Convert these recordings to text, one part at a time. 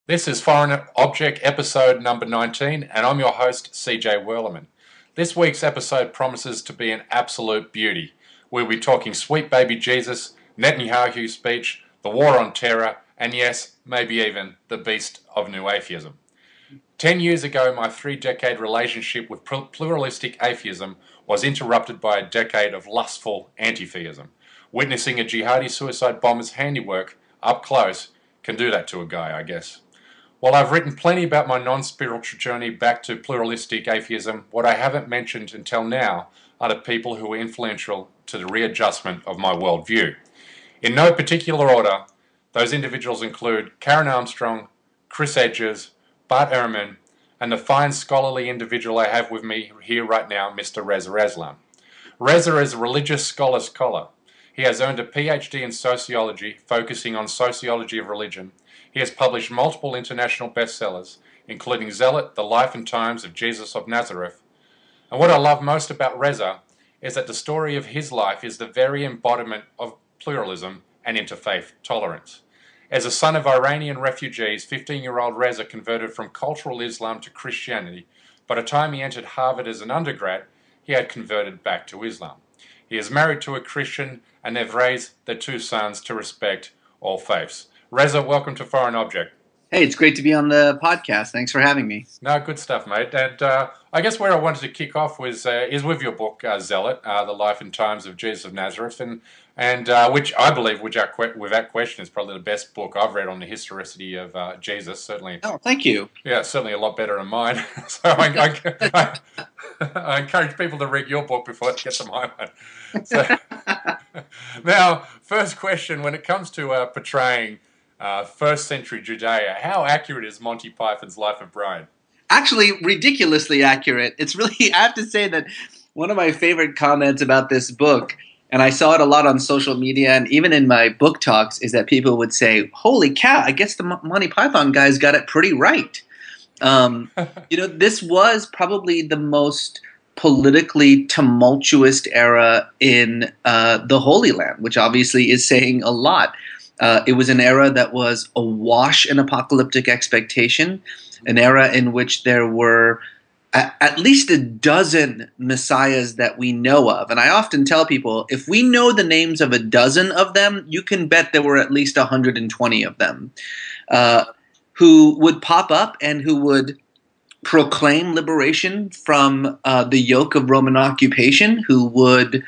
This is Foreign Object episode number 19, and I'm your host, CJ Werleman. This week's episode promises to be an absolute beauty. We'll be talking sweet baby Jesus, Netanyahu's speech, the war on terror, and yes, maybe even the beast of new atheism. 10 years ago, my 3-decade relationship with pluralistic atheism was interrupted by a decade of lustful anti-theism. Witnessing a jihadi suicide bomber's handiwork up close can do that to a guy, I guess. While I've written plenty about my non-spiritual journey back to pluralistic atheism, what I haven't mentioned until now are the people who were influential to the readjustment of my worldview. In no particular order, those individuals include Karen Armstrong, Chris Edges, Bart Ehrman, and the fine scholarly individual I have with me here right now, Mr. Reza Aslan. Reza is a religious scholar. He has earned a PhD in sociology, focusing on sociology of religion. He has published multiple international bestsellers, including Zealot, The Life and Times of Jesus of Nazareth. And what I love most about Reza is that the story of his life is the very embodiment of pluralism and interfaith tolerance. As a son of Iranian refugees, 15-year-old Reza converted from cultural Islam to Christianity. By the time he entered Harvard as an undergrad, he had converted back to Islam. He is married to a Christian, and they've raised their 2 sons to respect all faiths. Reza, welcome to Foreign Object. Hey, it's great to be on the podcast. Thanks for having me. No, good stuff, mate. And I guess where I wanted to kick off is with your book, Zealot, The Life and Times of Jesus of Nazareth, and which I believe, without question, is probably the best book I've read on the historicity of Jesus, certainly. Oh, thank you. Yeah, certainly a lot better than mine. So I encourage people to read your book before they get to my one. So, now, first question, when it comes to portraying first century Judea, how accurate is Monty Python's Life of Brian? Actually, ridiculously accurate. It's really, I have to say that one of my favorite comments about this book, and I saw it a lot on social media and even in my book talks, is that people would say, holy cow, I guess the Monty Python guys got it pretty right. This was probably the most politically tumultuous era in the Holy Land, which obviously is saying a lot. It was an era that was awash in apocalyptic expectation, an era in which there were at least a dozen messiahs that we know of. And I often tell people, if we know the names of a dozen of them, you can bet there were at least 120 of them who would pop up and who would proclaim liberation from the yoke of Roman occupation, who would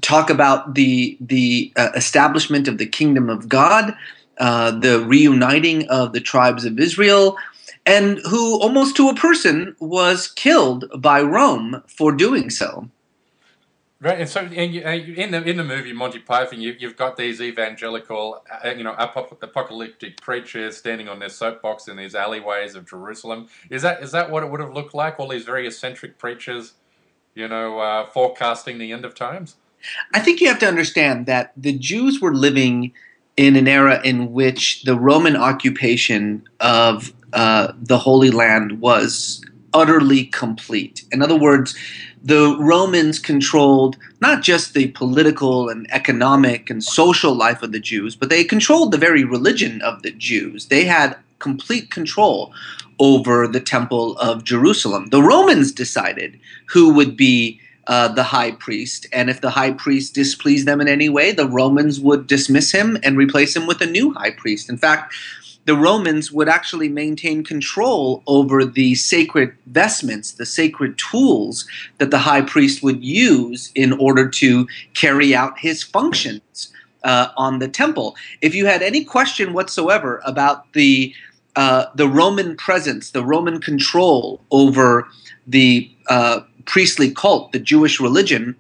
talk about the establishment of the kingdom of God, the reuniting of the tribes of Israel, and who almost to a person was killed by Rome for doing so. Right, and so in the movie Monty Python, you've got these evangelical, apocalyptic preachers standing on their soapbox in these alleyways of Jerusalem. Is that what it would have looked like? All these very eccentric preachers, forecasting the end of times. I think you have to understand that the Jews were living in an era in which the Roman occupation of the Holy Land was utterly complete. In other words, the Romans controlled not just the political and economic and social life of the Jews, but they controlled the very religion of the Jews. They had complete control over the Temple of Jerusalem. The Romans decided who would be the high priest, and if the high priest displeased them in any way, the Romans would dismiss him and replace him with a new high priest. In fact, the Romans would actually maintain control over the sacred vestments, the sacred tools that the high priest would use in order to carry out his functions on the temple. If you had any question whatsoever about the Roman presence, the Roman control over the priestly cult, the Jewish religion,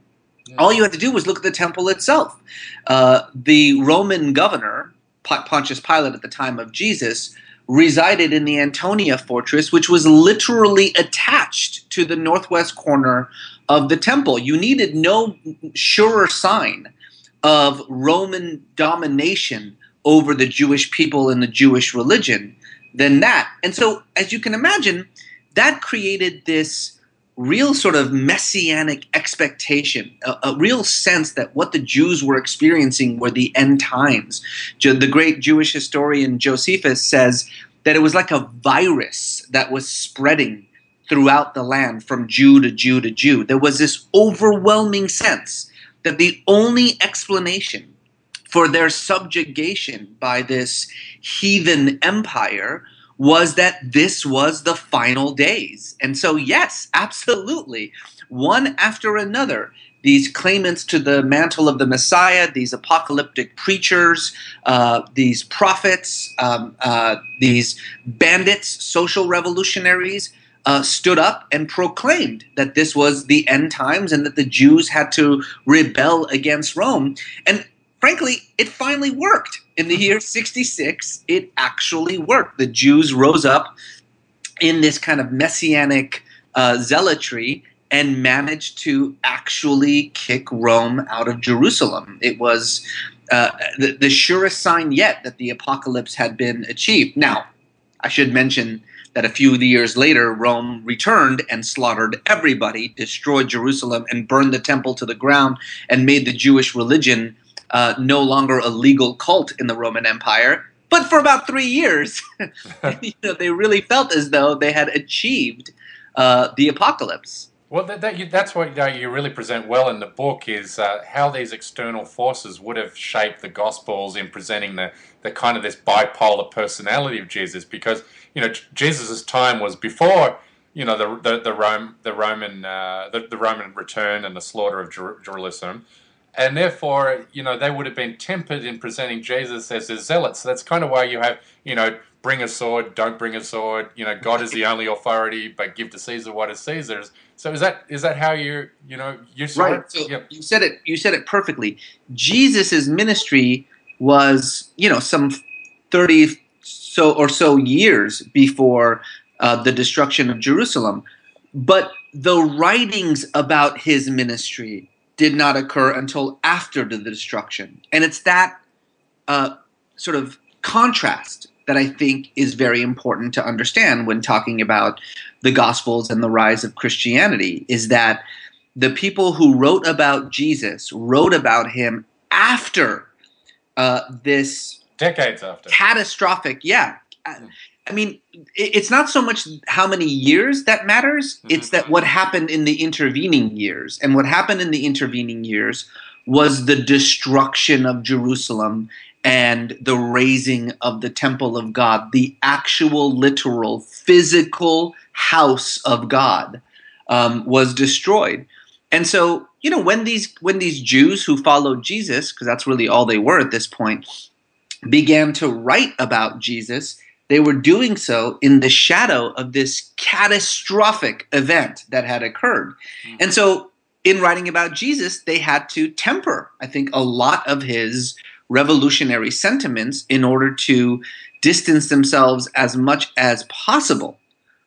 all you had to do was look at the temple itself. The Roman governor, Pontius Pilate at the time of Jesus, resided in the Antonia fortress, which was literally attached to the northwest corner of the temple. You needed no surer sign of Roman domination over the Jewish people and the Jewish religion than that. And so, as you can imagine, that created this real sort of messianic expectation, a real sense that what the Jews were experiencing were the end times. The great Jewish historian Josephus says that it was like a virus that was spreading throughout the land from Jew to Jew to Jew. There was this overwhelming sense that the only explanation for their subjugation by this heathen empire was that this was the final days. And so, yes, absolutely, one after another, these claimants to the mantle of the Messiah, these apocalyptic preachers, these prophets, these bandits, social revolutionaries, stood up and proclaimed that this was the end times and that the Jews had to rebel against Rome. And frankly, it finally worked. In the year 66, it actually worked. The Jews rose up in this kind of messianic zealotry and managed to actually kick Rome out of Jerusalem. It was the surest sign yet that the apocalypse had been achieved. Now, I should mention that a few years later, Rome returned and slaughtered everybody, destroyed Jerusalem, and burned the temple to the ground, and made the Jewish religion no longer a legal cult in the Roman Empire. But for about 3 years, they really felt as though they had achieved the apocalypse. Well, that's what you really present well in the book, is how these external forces would have shaped the Gospels in presenting the kind of this bipolar personality of Jesus, because Jesus' time was before the Roman return and the slaughter of Jerusalem. And therefore, they would have been tempered in presenting Jesus as a zealot. So that's kind of why you have, bring a sword, don't bring a sword. God is the only authority, but give to Caesar what is Caesar's. So is that how you saw right? it? So Yep. you said it perfectly. Jesus's ministry was, some 30 or so years before the destruction of Jerusalem, but the writings about his ministry did not occur until after the destruction. And it's that sort of contrast that I think is very important to understand when talking about the Gospels and the rise of Christianity, is that the people who wrote about Jesus wrote about him after this Decades after. catastrophic, I mean, it's not so much how many years that matters. It's that what happened in the intervening years. And what happened in the intervening years was the destruction of Jerusalem and the razing of the temple of God, the actual, literal, physical house of God was destroyed. And so, when these Jews who followed Jesus, because that's really all they were at this point, began to write about Jesus, they were doing so in the shadow of this catastrophic event that had occurred. And so in writing about Jesus, they had to temper, I think, a lot of his revolutionary sentiments in order to distance themselves as much as possible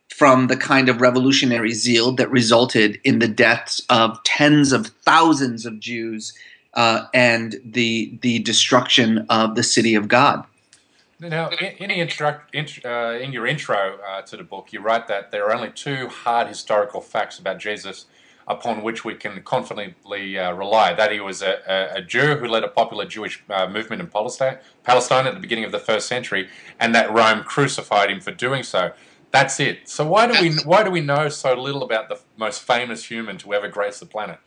from the kind of revolutionary zeal that resulted in the deaths of tens of thousands of Jews and the destruction of the city of God. Now, in your intro to the book, you write that there are only two hard historical facts about Jesus upon which we can confidently rely. That he was a Jew who led a popular Jewish movement in Palestine at the beginning of the first century, and that Rome crucified him for doing so. That's it. So why do we know so little about the most famous human to ever grace the planet?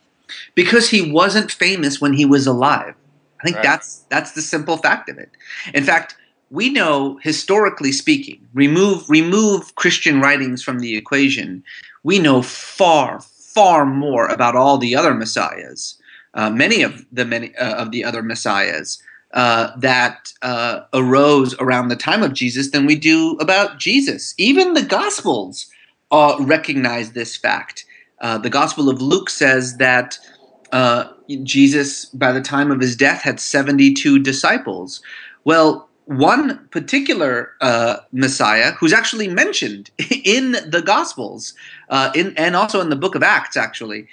Because he wasn't famous when he was alive. I think Right. that's the simple fact of it. In fact, we know, historically speaking, remove Christian writings from the equation, we know far, far more about all the other messiahs, many of the other messiahs that arose around the time of Jesus than we do about Jesus. Even the Gospels recognize this fact. The Gospel of Luke says that Jesus, by the time of his death, had 72 disciples. Well, one particular Messiah, who's actually mentioned in the Gospels, and also in the book of Acts, actually,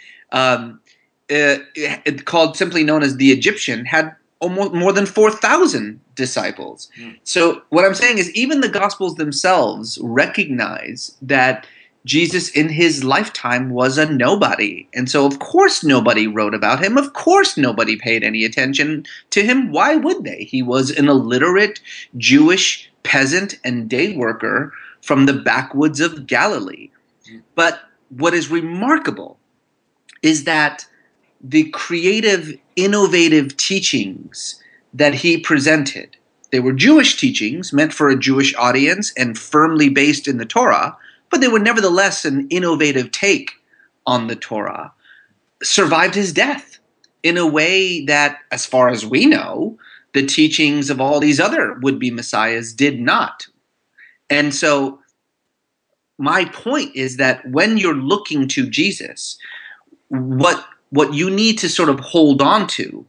called simply known as the Egyptian, had almost more than 4,000 disciples. So what I'm saying is even the Gospels themselves recognize that Jesus in his lifetime was a nobody. And so, of course, nobody wrote about him. Of course, nobody paid any attention to him. Why would they? He was an illiterate Jewish peasant and day worker from the backwoods of Galilee. But what is remarkable is that the creative, innovative teachings that he presented, they were Jewish teachings meant for a Jewish audience and firmly based in the Torah, but they were nevertheless an innovative take on the Torah, survived his death in a way that, as far as we know, the teachings of all these other would-be messiahs did not. And so my point is that when you're looking to Jesus, what you need to sort of hold on to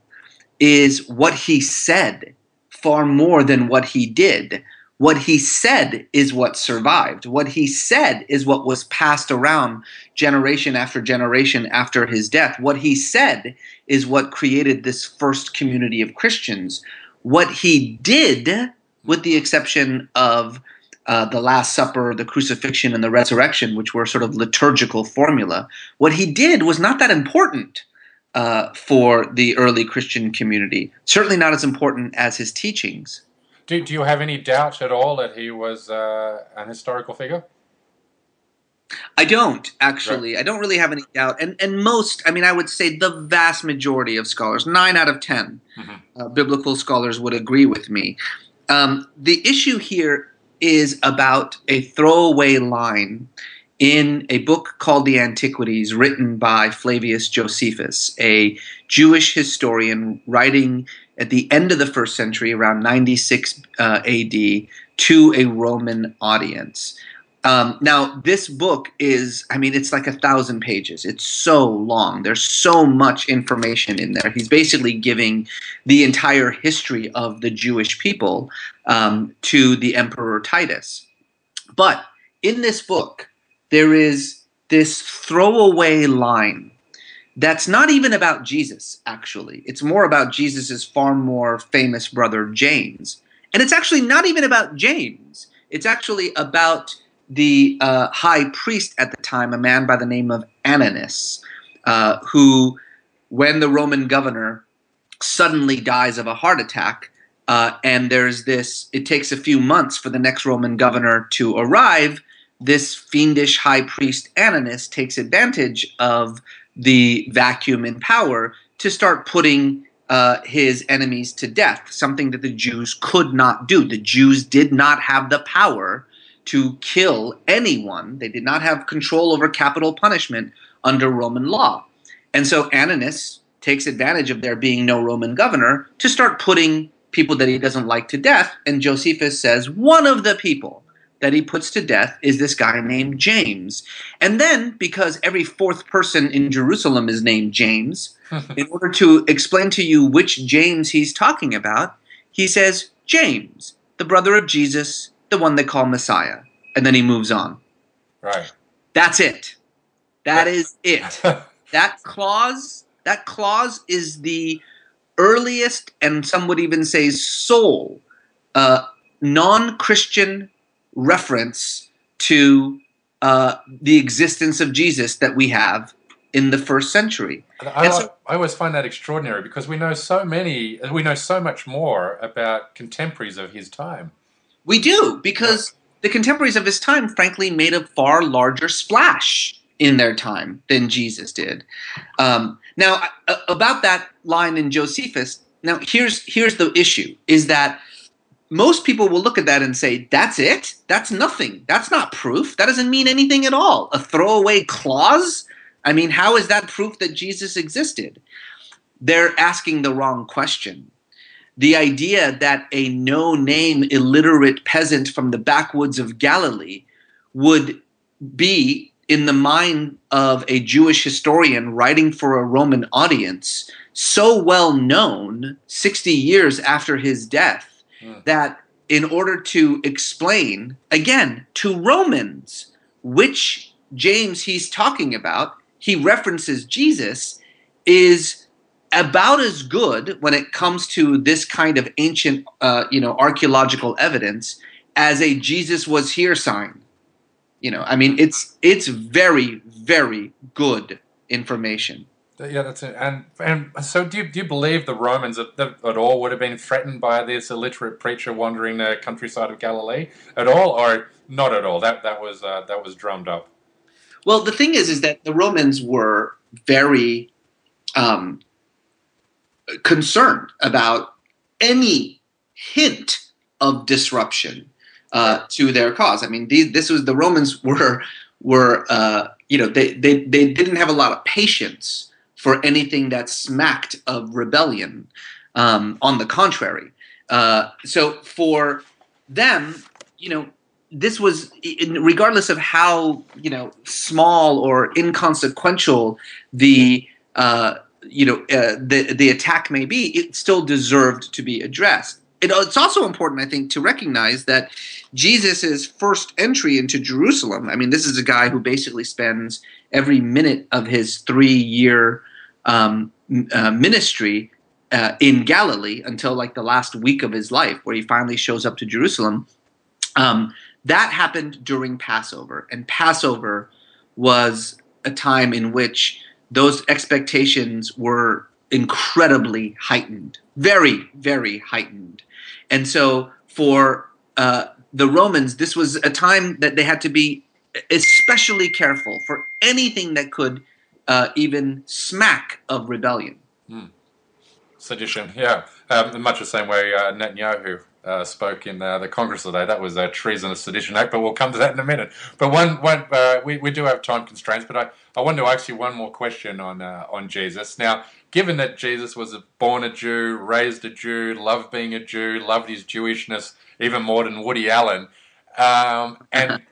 is what he said far more than what he did. What he said is what survived. What he said is what was passed around generation after generation after his death. What he said is what created this first community of Christians. What he did, with the exception of the Last Supper, the crucifixion, and the resurrection, which were sort of liturgical formula, what he did was not that important for the early Christian community. Certainly not as important as his teachings. Do you have any doubt at all that he was an historical figure? I don't, actually. Right. I don't really have any doubt. And most, I mean, I would say the vast majority of scholars, 9 out of 10 biblical scholars would agree with me. The issue here is about a throwaway line in a book called The Antiquities, written by Flavius Josephus, a Jewish historian writing at the end of the first century, around 96 AD, to a Roman audience. Now, this book is, I mean, it's like 1,000 pages. It's so long. There's so much information in there. He's basically giving the entire history of the Jewish people to the Emperor Titus. But in this book, there is this throwaway line that's not even about Jesus, actually. It's more about Jesus' far more famous brother, James. And it's actually not even about James. It's actually about the high priest at the time, a man by the name of Ananus, who, when the Roman governor suddenly dies of a heart attack, and there's this, it takes a few months for the next Roman governor to arrive, this fiendish high priest Ananus takes advantage of the vacuum in power to start putting his enemies to death, something that the Jews could not do. The Jews did not have the power to kill anyone. They did not have control over capital punishment under Roman law. And so Ananus takes advantage of there being no Roman governor to start putting people that he doesn't like to death. And Josephus says one of the people that he puts to death is this guy named James. And then, because every fourth person in Jerusalem is named James, in order to explain to you which James he's talking about, he says, James, the brother of Jesus, the one they call Messiah. And then he moves on. Right. That's it. That is it. That clause is the earliest, and some would even say sole, non-Christian reference to the existence of Jesus that we have in the first century. I always find that extraordinary because we know so much more about contemporaries of his time. We do, because the contemporaries of his time, frankly, made a far larger splash in their time than Jesus did. Now, about that line in Josephus, now here's the issue, is that most people will look at that and say, that's it? That's nothing. That's not proof. That doesn't mean anything at all. A throwaway clause? I mean, how is that proof that Jesus existed? They're asking the wrong question. The idea that a no-name illiterate peasant from the backwoods of Galilee would be, in the mind of a Jewish historian writing for a Roman audience, so well known 60 years after his death, that in order to explain, again, to Romans, which James he's talking about, he references Jesus, is about as good when it comes to this kind of ancient, archaeological evidence as a Jesus was here sign. I mean, it's very, very good information. Yeah, that's it. And so, do you believe the Romans at all would have been threatened by this illiterate preacher wandering the countryside of Galilee at all, or not at all? That was drummed up. Well, the thing is that the Romans were very um, concerned about any hint of disruption to their cause. I mean, the Romans they didn't have a lot of patience for anything that smacked of rebellion. On the contrary, so for them, this was, regardless of how small or inconsequential the the attack may be, it still deserved to be addressed. It's also important, I think, to recognize that Jesus' first entry into Jerusalem, I mean, this is a guy who basically spends every minute of his 3-year ministry in Galilee until like the last week of his life, where he finally shows up to Jerusalem. That happened during Passover, and Passover was a time in which those expectations were incredibly heightened, very, very heightened. And so for the Romans, this was a time that they had to be especially careful for anything that could even smack of rebellion. Sedition, yeah. Much the same way Netanyahu spoke in the Congress today. That was a treasonous sedition act, but we'll come to that in a minute. But we do have time constraints, but I wanted to ask you one more question on Jesus. Now, given that Jesus was born a Jew, raised a Jew, loved being a Jew, loved his Jewishness even more than Woody Allen, and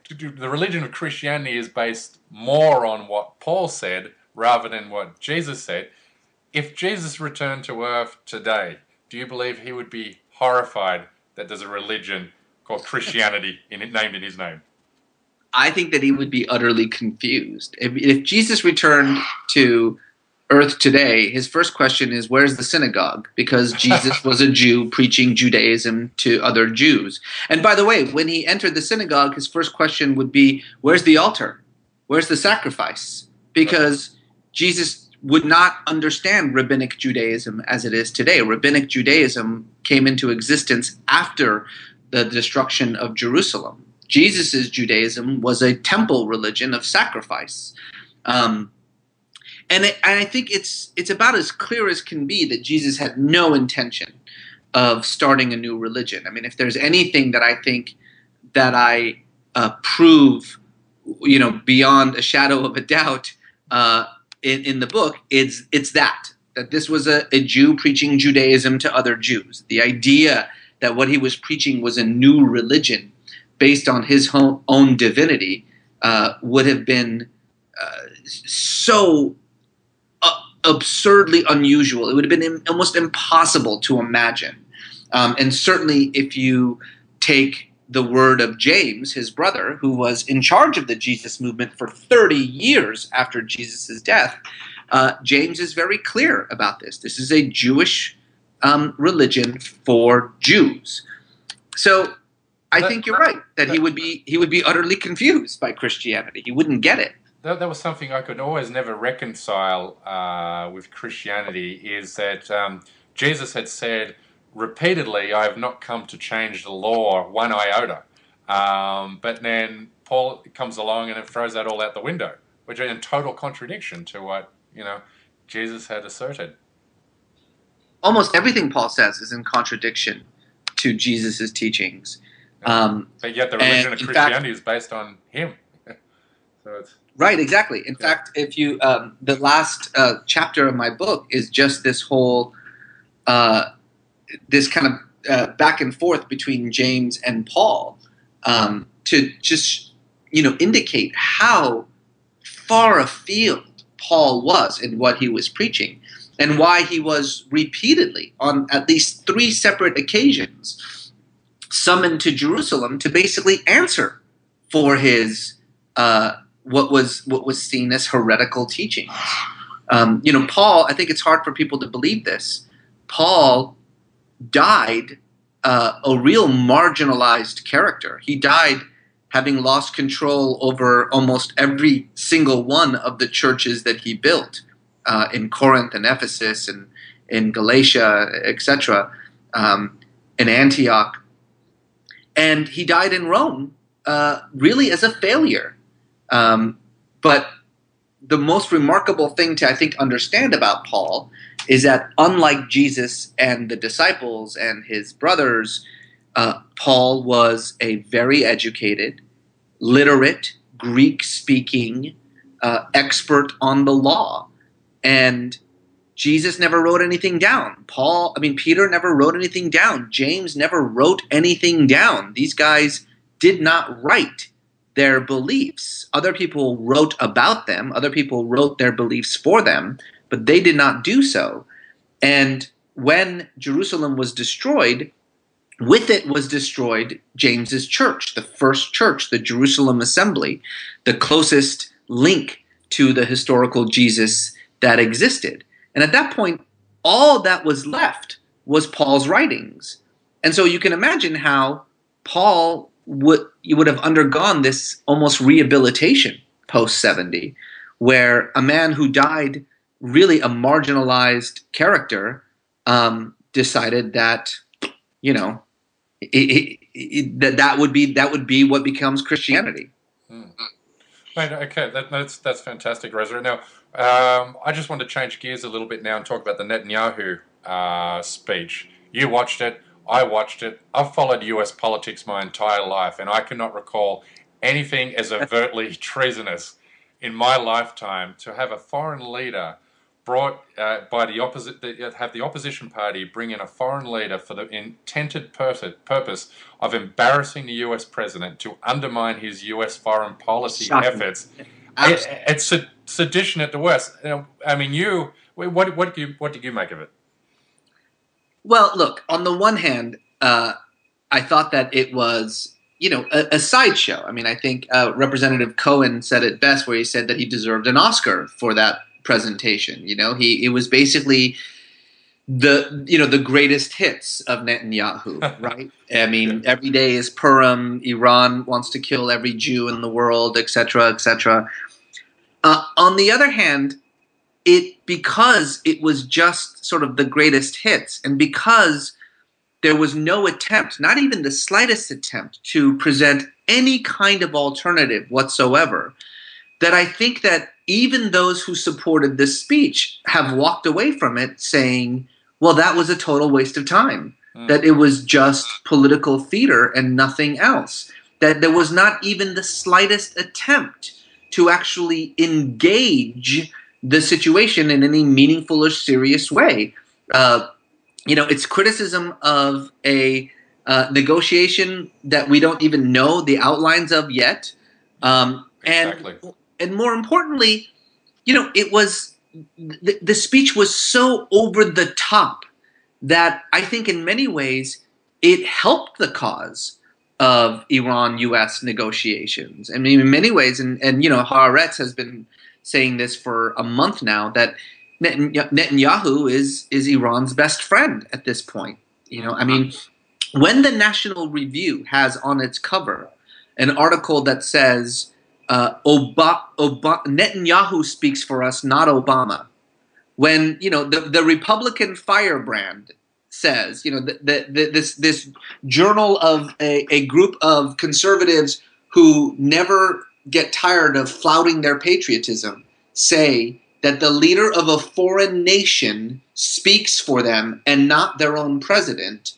the religion of Christianity is based more on what Paul said rather than what Jesus said. If Jesus returned to earth today, do you believe he would be horrified that there's a religion called Christianity named in his name? I think that he would be utterly confused. If Jesus returned to earth today, his first question is, where's the synagogue? Because Jesus was a Jew preaching Judaism to other Jews. And by the way, when he entered the synagogue, his first question would be, where's the altar? Where's the sacrifice? Because Jesus would not understand Rabbinic Judaism as it is today. Rabbinic Judaism came into existence after the destruction of Jerusalem. Jesus' Judaism was a temple religion of sacrifice. And I think it's about as clear as can be that Jesus had no intention of starting a new religion. I mean, if there's anything that I think that I prove, beyond a shadow of a doubt, in the book, it's that this was a Jew preaching Judaism to other Jews. The idea that what he was preaching was a new religion based on his own divinity would have been so absurdly unusual. It would have been almost impossible to imagine. And certainly if you take the word of James, his brother, who was in charge of the Jesus movement for 30 years after Jesus' death, James is very clear about this. This is a Jewish religion for Jews. So I think you're right that he would be utterly confused by Christianity. He wouldn't get it. That was something I could always never reconcile with Christianity, is that Jesus had said repeatedly, I have not come to change the law one iota. But then Paul comes along and it throws that all out the window, which is in total contradiction to what Jesus had asserted. Almost everything Paul says is in contradiction to Jesus' teachings. But yet the religion of Christianity is based on him. So it's right, exactly. In fact, if you the last chapter of my book is just this whole this kind of back and forth between James and Paul to just indicate how far afield Paul was in what he was preaching, and why he was repeatedly, on at least 3 separate occasions, summoned to Jerusalem to basically answer for his what was seen as heretical teachings. Paul, I think it's hard for people to believe this. Paul died a real marginalized character. He died having lost control over almost every single one of the churches that he built in Corinth and Ephesus and in Galatia, etc., in Antioch. And he died in Rome really as a failure. But the most remarkable thing to, I think, understand about Paul is that unlike Jesus and the disciples and his brothers, Paul was a very educated, literate, Greek-speaking expert on the law. And Jesus never wrote anything down. Peter never wrote anything down. James never wrote anything down. These guys did not write their beliefs. Other people wrote about them. Other people wrote their beliefs for them, but they did not do so. And when Jerusalem was destroyed, with it was destroyed James's church, the first church, the Jerusalem Assembly, the closest link to the historical Jesus that existed. And at that point, all that was left was Paul's writings. And so you can imagine how Paul would have undergone this almost rehabilitation post 70, where a man who died really a marginalized character decided that, that would be what becomes Christianity. Right, okay, that's fantastic, Reza. Now, I just want to change gears a little bit now and talk about the Netanyahu speech. You watched it. I watched it. I've followed US politics my entire life, and I cannot recall anything as overtly treasonous in my lifetime. To have a foreign leader brought by the opposition party bring in a foreign leader for the intended purpose of embarrassing the US president to undermine his US foreign policy efforts. It's sedition at the worst. I mean, what did you make of it? Well, look, on the one hand, I thought that it was, a sideshow. I mean, I think Representative Cohen said it best, where he said that he deserved an Oscar for that presentation. It was basically the greatest hits of Netanyahu, right? I mean, every day is Purim. Iran wants to kill every Jew in the world, etc., etc. On the other hand, because it was just sort of the greatest hits, and because there was no attempt, not even the slightest attempt, to present any kind of alternative whatsoever, that I think that even those who supported this speech have walked away from it saying, well, that was a total waste of time, that it was just political theater and nothing else, that there was not even the slightest attempt to actually engage the situation in any meaningful or serious way. It's criticism of a negotiation that we don't even know the outlines of yet. Exactly. And more importantly, it was the speech was so over the top that I think in many ways it helped the cause of Iran-U.S. negotiations. I mean, in many ways, and Haaretz has been saying this for a month now, that Netanyahu is Iran's best friend at this point. I mean, when the National Review has on its cover an article that says Netanyahu speaks for us, not Obama, when the Republican firebrand says, this journal of a group of conservatives who never get tired of flouting their patriotism say that the leader of a foreign nation speaks for them and not their own president,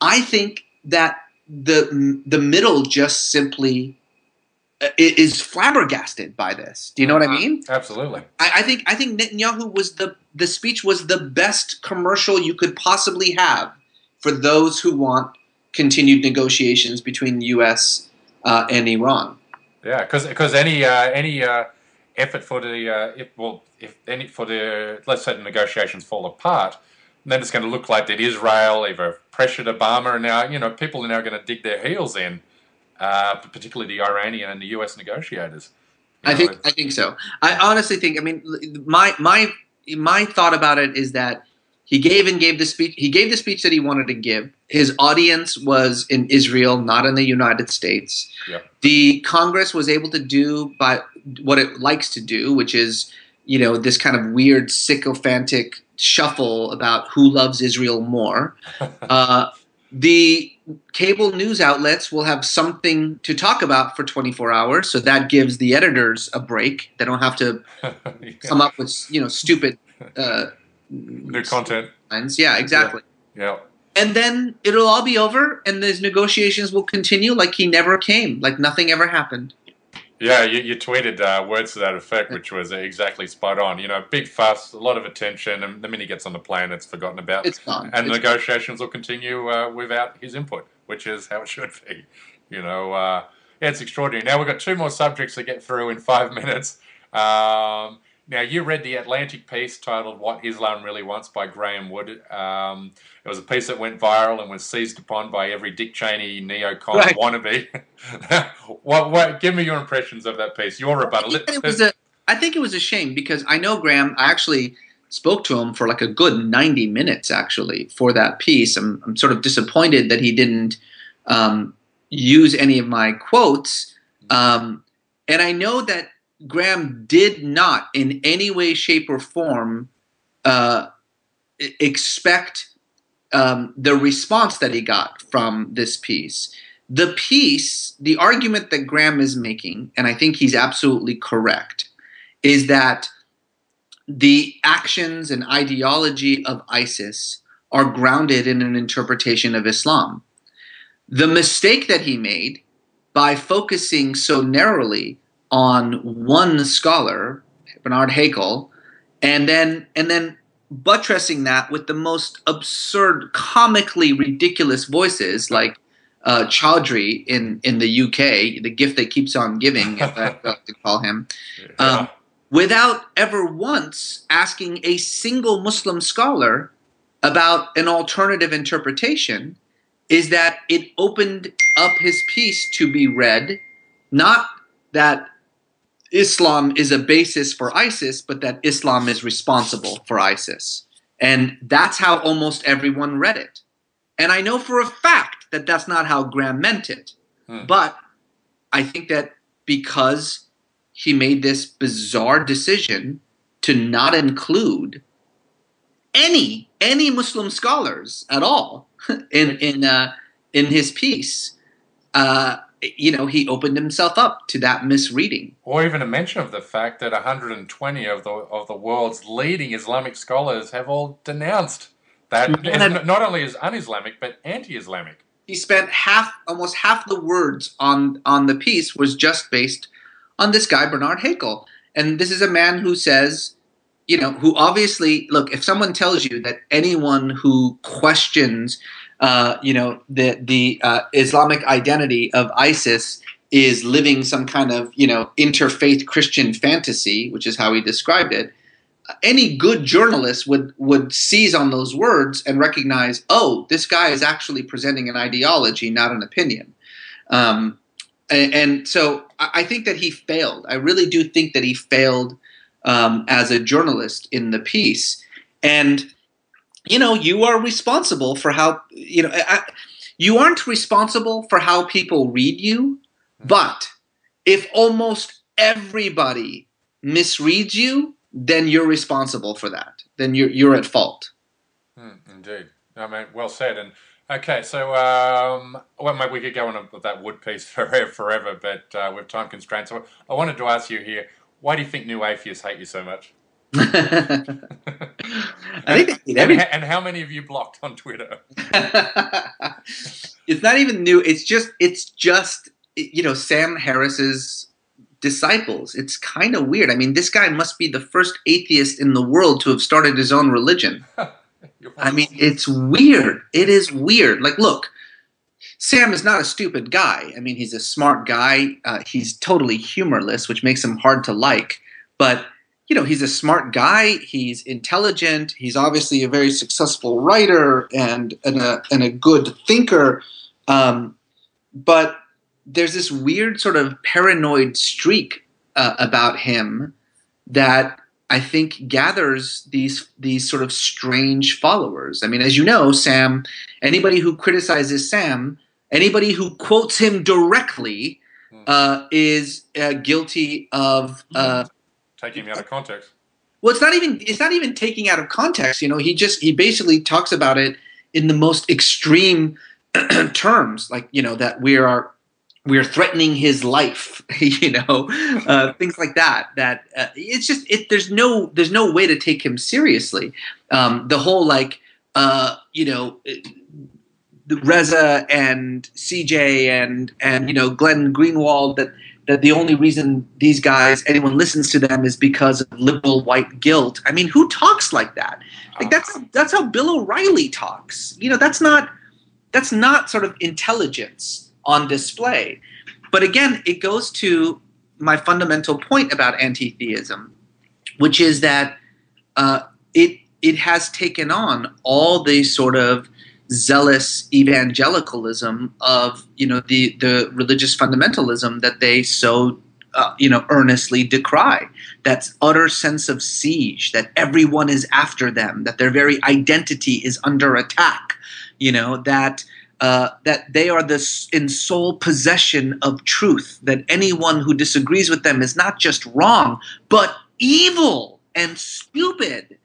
I think that the middle just simply is flabbergasted by this. Do you know what I mean? Absolutely. I think Netanyahu was the speech was the best commercial you could possibly have for those who want continued negotiations between the U.S. And Iran. Yeah, because any effort for let's say the negotiations fall apart, then it's going to look like that Israel either pressured Obama, and now people are now going to dig their heels in, particularly the Iranian and the U.S. negotiators. I think so. I honestly think. I mean, my thought about it is that He gave the speech. He gave the speech that he wanted to give. His audience was in Israel, not in the United States. Yeah. The Congress was able to do by what it likes to do, which is, this kind of weird sycophantic shuffle about who loves Israel more. The cable news outlets will have something to talk about for 24 hours, so that gives the editors a break. They don't have to come up with stupid new content. Yeah, exactly. Yeah. And then it'll all be over, and these negotiations will continue like he never came, like nothing ever happened. Yeah, you tweeted words to that effect, which was exactly spot on. Big fuss, a lot of attention, and the minute he gets on the plane, it's forgotten about. It's gone. And the negotiations will continue without his input, which is how it should be. Yeah, it's extraordinary. Now, we've got 2 more subjects to get through in 5 minutes. Now, you read the Atlantic piece titled "What Islam Really Wants" by Graham Wood. It was a piece that went viral and was seized upon by every Dick Cheney neocon wannabe. What? Give me your impressions of that piece. Your rebuttal. I think it was a shame because I know Graham. I actually spoke to him for like a good 90 minutes actually for that piece. I'm sort of disappointed that he didn't use any of my quotes. And I know that Graham did not in any way, shape, or form expect the response that he got from this piece. The argument that Graham is making, and I think he's absolutely correct, is that the actions and ideology of ISIS are grounded in an interpretation of Islam. The mistake that he made by focusing so narrowly on one scholar, Bernard Haeckel, and then buttressing that with the most absurd, comically ridiculous voices like Chaudhry in the UK, the gift that keeps on giving, as I like to call him, without ever once asking a single Muslim scholar about an alternative interpretation, is that it opened up his piece to be read, not that Islam is a basis for ISIS, but that Islam is responsible for ISIS. And that's how almost everyone read it. And I know for a fact that that's not how Graham meant it. But I think that because he made this bizarre decision to not include any Muslim scholars at all in his piece, he opened himself up to that misreading. Or even a mention of the fact that 120 of the world's leading Islamic scholars have all denounced that not only as un-Islamic but anti-Islamic. He spent almost half the words on the piece was just based on this guy Bernard Haeckel, and this is a man who says, who obviously, look, if someone tells you that anyone who questions the Islamic identity of ISIS is living some kind of, interfaith Christian fantasy, which is how he described it, any good journalist would seize on those words and recognize, oh, this guy is actually presenting an ideology, not an opinion. And so I think that he failed. I really do think that he failed as a journalist in the piece. And you are responsible for how, you aren't responsible for how people read you, but if almost everybody misreads you, then you're responsible for that. Then you're at fault. Indeed. I mean, well said. And okay, so maybe we could go on with that Wood piece forever, but with time constraints. So I wanted to ask you here, why do you think new atheists hate you so much? I think and how many have you blocked on Twitter? It's not even new. It's just Sam Harris's disciples. It's kind of weird. I mean, this guy must be the first atheist in the world to have started his own religion. I mean, it's weird. It is weird. Like, look, Sam is not a stupid guy. I mean, he's a smart guy. He's totally humorless, which makes him hard to like. But he's a smart guy. He's intelligent. He's obviously a very successful writer and a good thinker. But there's this weird sort of paranoid streak about him that I think, gathers these sort of strange followers. I mean, as you know, Sam, anybody who criticizes Sam, anybody who quotes him directly is guilty of taking him out of context. Well, it's not even taking out of context. You know, he basically talks about it in the most extreme terms, like, you know, that we're threatening his life, you know, things like that. That it's just there's no way to take him seriously. The whole you know, Reza and CJ and you know, Glenn Greenwald, that the only reason these guys, anyone listens to them, is because of liberal white guilt. I mean, who talks like that? Like that's how Bill O'Reilly talks. You know, that's not sort of intelligence on display. But again, it goes to my fundamental point about anti-theism, which is that it has taken on all the sort of zealous evangelicalism of, you know, the religious fundamentalism that they so you know, earnestly decry. That's utter sense of siege, that everyone is after them, that their very identity is under attack. You know, that they are in sole possession of truth, that anyone who disagrees with them is not just wrong, but evil and stupid.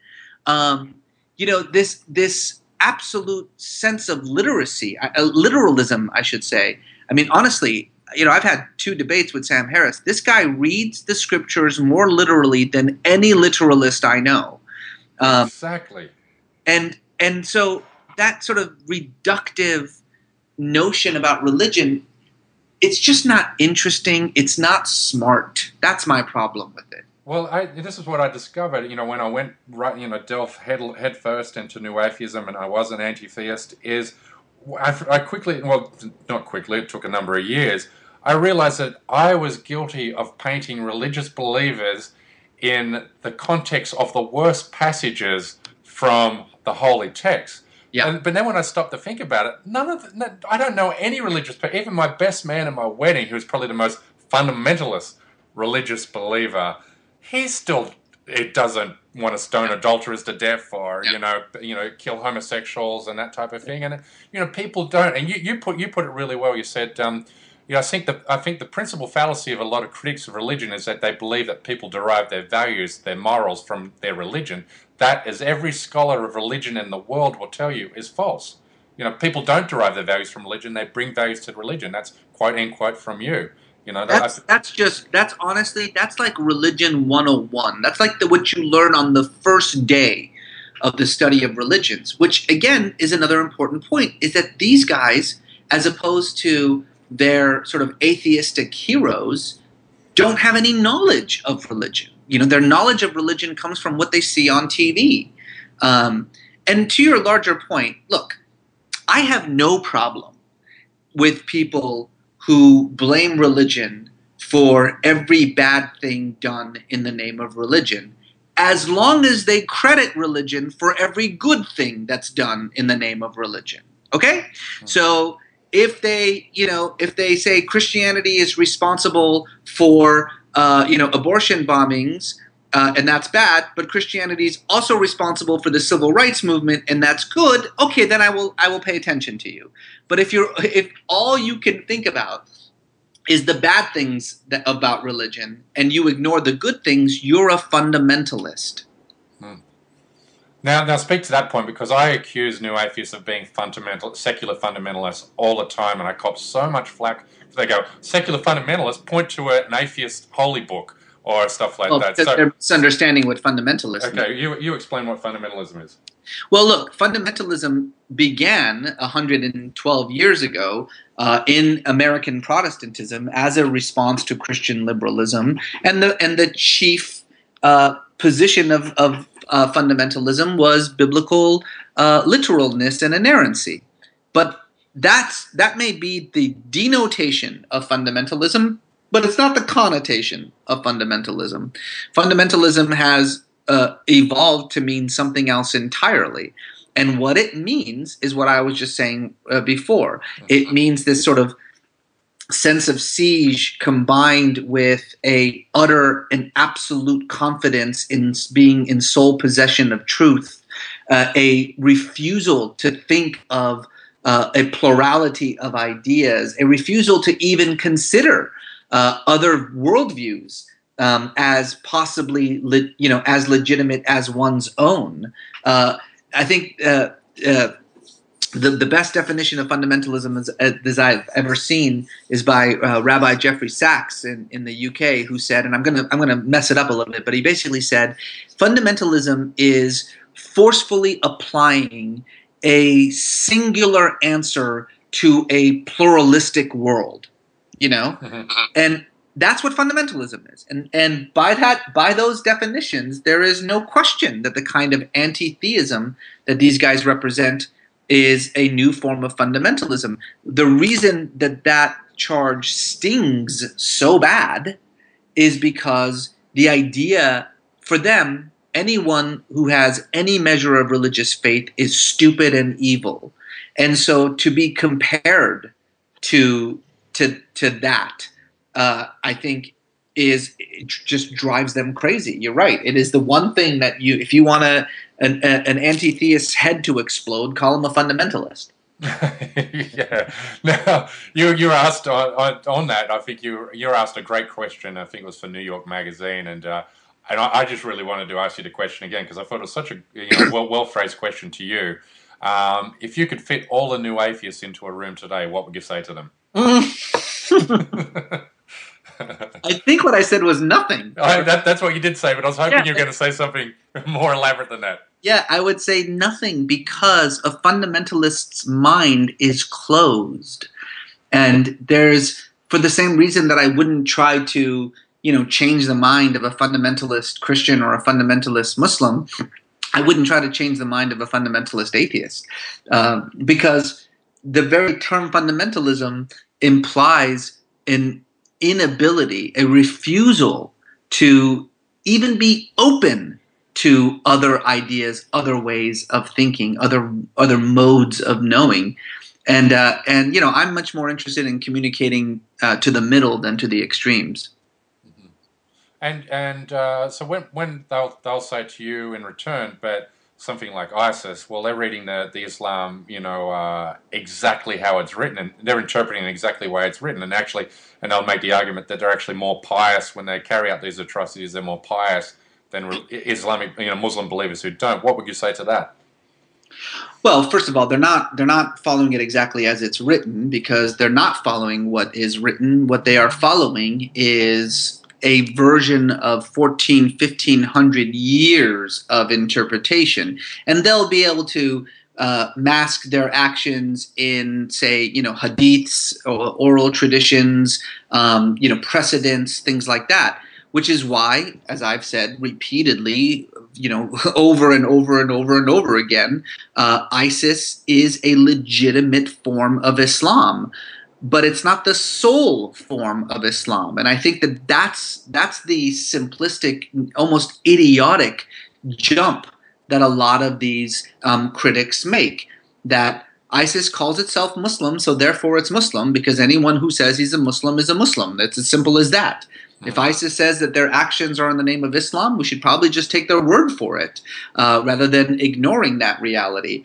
You know, this absolute sense of literalism, I should say. I mean, honestly, you know, I've had 2 debates with Sam Harris. This guy reads the scriptures more literally than any literalist I know. Exactly. And so that sort of reductive notion about religion, it's just not interesting. It's not smart. That's my problem with it. Well, this is what I discovered, you know, when I went delve head first into New Atheism, and I was an anti-theist, is I quickly, well, not quickly, it took a number of years, I realized that I was guilty of painting religious believers in the context of the worst passages from the holy text. Yeah. But then when I stopped to think about it, I don't know any religious person, even my best man at my wedding, who's probably the most fundamentalist religious believer, it doesn't want to stone adulterers to death or you know kill homosexuals and that type of thing. And you know, people don't. And you put it really well. You said you know, I think the principal fallacy of a lot of critics of religion is that they believe that people derive their values, their morals, from their religion. That, as every scholar of religion in the world will tell you, is false. You know, people don't derive their values from religion; they bring values to religion. That's quote unquote from you. You know, that's honestly like religion 101. That's like what you learn on the first day of the study of religions, which again is another important point, is that these guys, as opposed to their sort of atheistic heroes, don't have any knowledge of religion. You know, their knowledge of religion comes from what they see on TV. And to your larger point, look, I have no problem with people who blame religion for every bad thing done in the name of religion, as long as they credit religion for every good thing that's done in the name of religion. Okay? So if they say Christianity is responsible for abortion bombings, and that's bad, but Christianity is also responsible for the civil rights movement, and that's good, okay, then I will pay attention to you. But if all you can think about is the bad things about religion, and you ignore the good things, you're a fundamentalist. Now speak to that point, because I accuse New Atheists of being secular fundamentalists all the time, and I cop so much flack. They go, secular fundamentalists, point to an atheist holy book or stuff like that. So they're misunderstanding what fundamentalism is. Okay, you explain what fundamentalism is. Well, look, fundamentalism began 112 years ago in American Protestantism as a response to Christian liberalism, and the chief position of fundamentalism was biblical literalness and inerrancy. But that may be the denotation of fundamentalism, but it's not the connotation of fundamentalism. Fundamentalism has evolved to mean something else entirely. And what it means is what I was just saying before. It means this sort of sense of siege combined with a utter and absolute confidence in being in sole possession of truth, a refusal to think of a plurality of ideas, a refusal to even consider other worldviews as possibly, as legitimate as one's own. I think the best definition of fundamentalism as I've ever seen is by Rabbi Jeffrey Sachs in the UK, who said, and I'm gonna mess it up a little bit, but he basically said, fundamentalism is forcefully applying a singular answer to a pluralistic world, and that's what fundamentalism is. And by those definitions, there is no question that the kind of anti-theism that these guys represent is a new form of fundamentalism. The reason that charge stings so bad is because the idea, for them, anyone who has any measure of religious faith is stupid and evil. And so to be compared to that, I think it just drives them crazy. You're right. It is the one thing that if you want an anti-theist's head to explode, call him a fundamentalist. Yeah. Now you asked on that. I think you asked a great question. I think it was for New York Magazine, and I just really wanted to ask you the question again because I thought it was such a well phrased question to you. If you could fit all the new atheists into a room today, what would you say to them? I think what I said was nothing. That's what you did say, but I was hoping you were going to say something more elaborate than that. Yeah, I would say nothing because a fundamentalist's mind is closed. And for the same reason that I wouldn't try to, change the mind of a fundamentalist Christian or a fundamentalist Muslim, I wouldn't try to change the mind of a fundamentalist atheist. Because the very term fundamentalism implies an inability, a refusal to even be open to other ideas, other ways of thinking, other modes of knowing, and I'm much more interested in communicating to the middle than to the extremes. And so when they'll say to you in return, but something like ISIS, well, they're reading the Islam, exactly how it's written, and they're interpreting it exactly the way it's written, and they'll make the argument that they're actually more pious when they carry out these atrocities. They're more pious than Islamic, Muslim believers who don't. What would you say to that? Well, first of all, they're not following it exactly as it's written because they're not following what is written. What they are following is a version of 1500 years of interpretation, and they'll be able to mask their actions in, say, hadiths or oral traditions, precedents, things like that. Which is why, as I've said repeatedly, over and over and over and over again, ISIS is a legitimate form of Islam. But it's not the sole form of Islam. And I think that's the simplistic, almost idiotic jump that a lot of these critics make, that ISIS calls itself Muslim, so therefore it's Muslim, because anyone who says he's a Muslim is a Muslim. It's as simple as that. If ISIS says that their actions are in the name of Islam, we should probably just take their word for it, rather than ignoring that reality.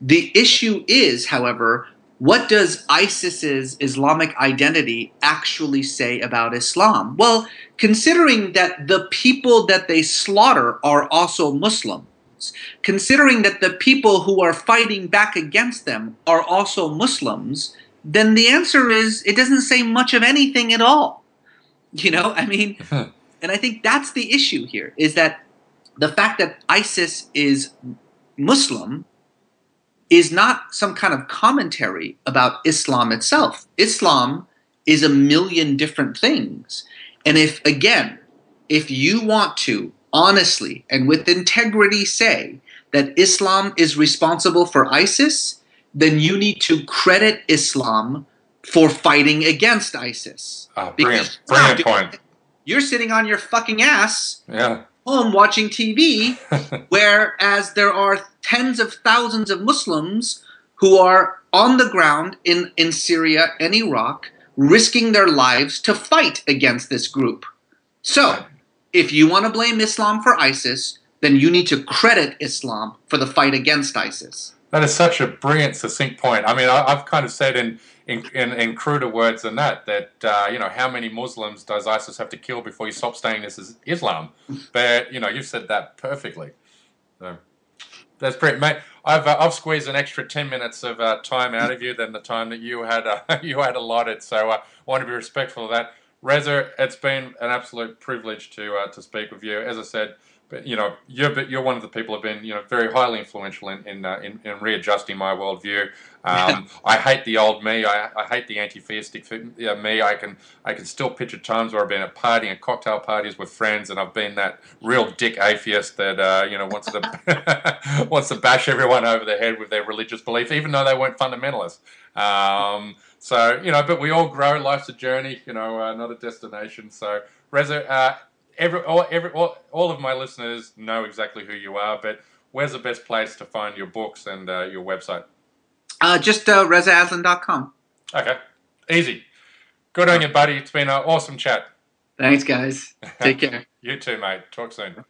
The issue is, however, what does ISIS's Islamic identity actually say about Islam? Well, considering that the people that they slaughter are also Muslims, considering that the people who are fighting back against them are also Muslims, then the answer is it doesn't say much of anything at all. And I think that's the issue here, is that the fact that ISIS is Muslim is not some kind of commentary about Islam itself. Islam is a million different things. And if you want to honestly and with integrity say that Islam is responsible for ISIS, then you need to credit Islam for fighting against ISIS. Brilliant point. You're sitting on your fucking ass home watching TV, whereas there are tens of thousands of Muslims who are on the ground in Syria and Iraq risking their lives to fight against this group. So, if you want to blame Islam for ISIS, then you need to credit Islam for the fight against ISIS. That is such a brilliant, succinct point. I mean, I've kind of said in cruder words than that, how many Muslims does ISIS have to kill before you stop saying this is Islam? But, you've said that perfectly. So, that's pretty, mate. I've squeezed an extra 10 minutes of time out of you than the time that you had allotted. So I want to be respectful of that. Reza, it's been an absolute privilege to speak with you. As I said, but you're one of the people who've been very highly influential in readjusting my worldview. I hate the old me. I hate the anti-theistic me. I can still picture times where I've been at cocktail parties with friends, and I've been that real dick atheist that wants to bash everyone over the head with their religious belief, even though they weren't fundamentalists. But we all grow. Life's a journey, not a destination. So, Reza, all of my listeners know exactly who you are, but where's the best place to find your books and your website? Just RezaAslan.com. Okay. Easy. Good on you, buddy. It's been an awesome chat. Thanks, guys. Take care. You too, mate. Talk soon.